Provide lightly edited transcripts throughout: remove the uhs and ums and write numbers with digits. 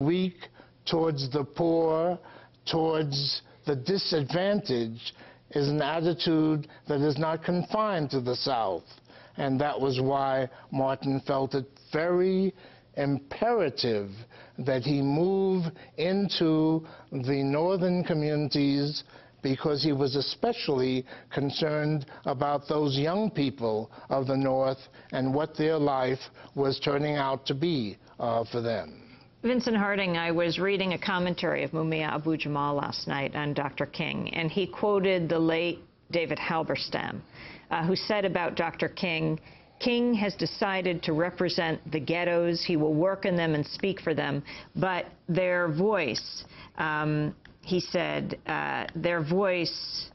weak, towards the poor, towards the disadvantaged, is an attitude that is not confined to the South. And that was why Martin felt it very imperative that he move into the northern communities, because he was especially concerned about those young people of the North and what their life was turning out to be for them. Vincent Harding, I was reading a commentary of Mumia Abu-Jamal last night on Dr. King, and he quoted the late David Halberstam, who said about Dr. King, "King has decided to represent the ghettos. He will work in them and speak for them, but their voice," he said, "their voice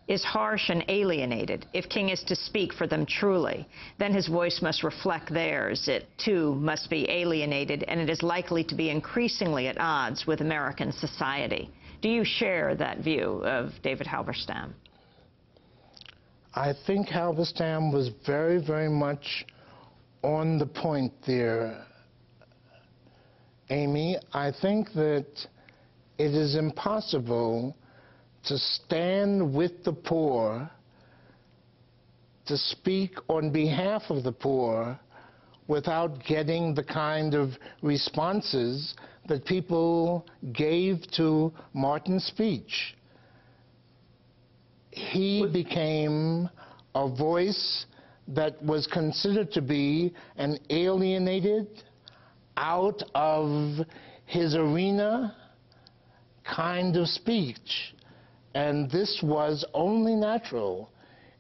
is harsh and alienated. If King is to speak for them truly, then his voice must reflect theirs. It, too, must be alienated, and it is likely to be increasingly at odds with American society." Do you share that view of David Halberstam? I think Halberstam was very, very much on the point there, Amy. I think that it is impossible to stand with the poor, to speak on behalf of the poor, without getting the kind of responses that people gave to Martin's speech. He became a voice that was considered to be an alienated, out of his arena kind of speech. And this was only natural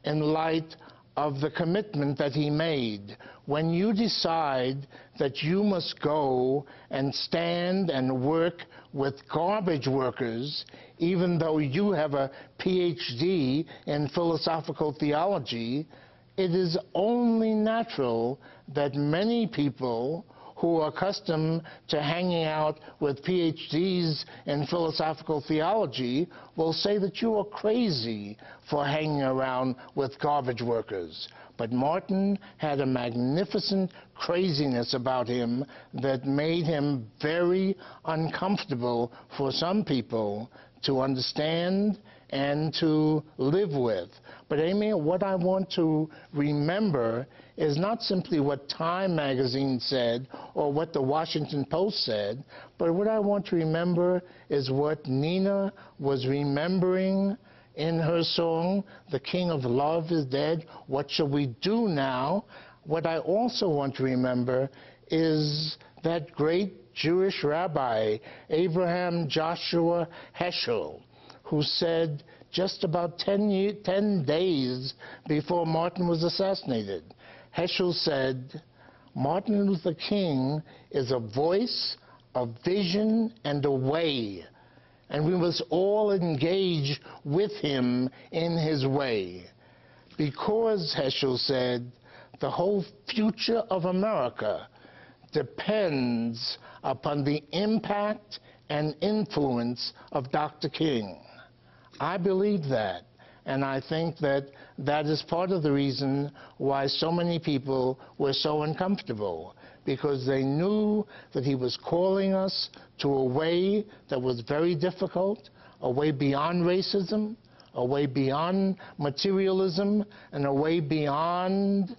in light of the commitment that he made. When you decide that you must go and stand and work with garbage workers, even though you have a PhD in philosophical theology, it is only natural that many people who are accustomed to hanging out with PhDs in philosophical theology will say that you are crazy for hanging around with garbage workers. But Martin had a magnificent craziness about him that made him very uncomfortable for some people to understand and to live with. But Amy, what I want to remember is not simply what Time magazine said or what the Washington Post said, but what I want to remember is what Nina was remembering in her song, "The King of Love is Dead, What Shall We Do Now?" What I also want to remember is that great Jewish rabbi, Abraham Joshua Heschel, who said just about 10 days before Martin was assassinated, Heschel said, "Martin Luther King is a voice, a vision, and a way, and we must all engage with him in his way." Because, Heschel said, the whole future of America depends upon the impact and influence of Dr. King. I believe that, and I think that that is part of the reason why so many people were so uncomfortable, because they knew that he was calling us to a way that was very difficult, a way beyond racism, a way beyond materialism, and a way beyond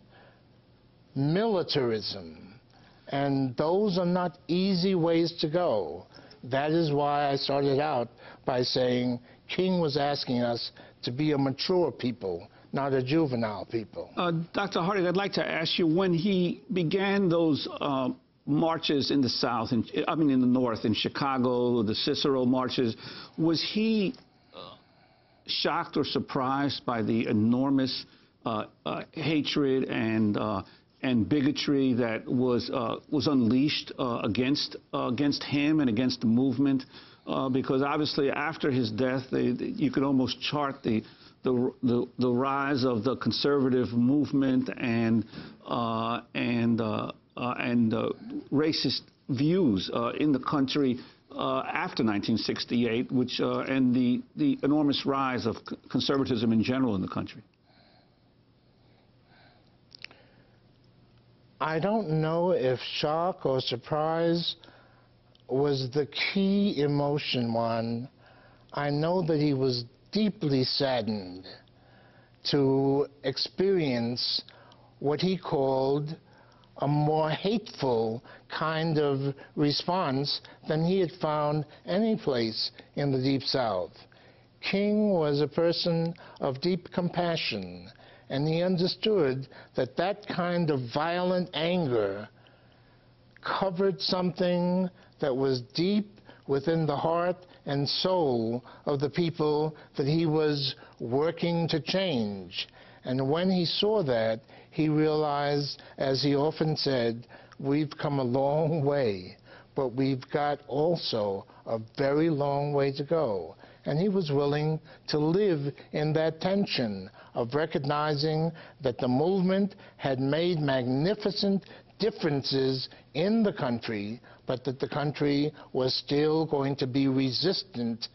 militarism. And those are not easy ways to go. That is why I started out by saying King was asking us to be a mature people, not a juvenile people. Dr. Harding, I'd like to ask you, when he began those marches in the South, in the North, in Chicago, the Cicero marches, was he shocked or surprised by the enormous hatred and bigotry that was unleashed against him and against the movement? Because obviously after his death, you could almost chart the rise of the conservative movement and racist views in the country after 1968, which and the enormous rise of conservatism in general in the country. I don't know if shock or surprise was the key emotion, Juan. I know that he was deeply saddened to experience what he called a more hateful kind of response than he had found any place in the Deep South. King was a person of deep compassion, and he understood that that kind of violent anger covered something that was deep within the heart and soul of the people that he was working to change. And when he saw that, he realized, as he often said, we've come a long way, but we've got also a very long way to go. And he was willing to live in that tension of recognizing that the movement had made magnificent differences in the country, but that the country was still going to be resistant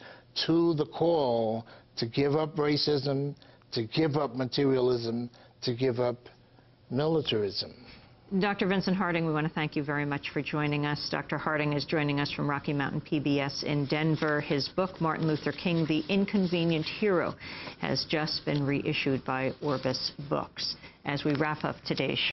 to the call to give up racism, to give up materialism, to give up militarism. Dr. Vincent Harding, we want to thank you very much for joining us. Dr. Harding is joining us from Rocky Mountain PBS in Denver. His book, Martin Luther King, The Inconvenient Hero, has just been reissued by Orbis Books. As we wrap up today's show,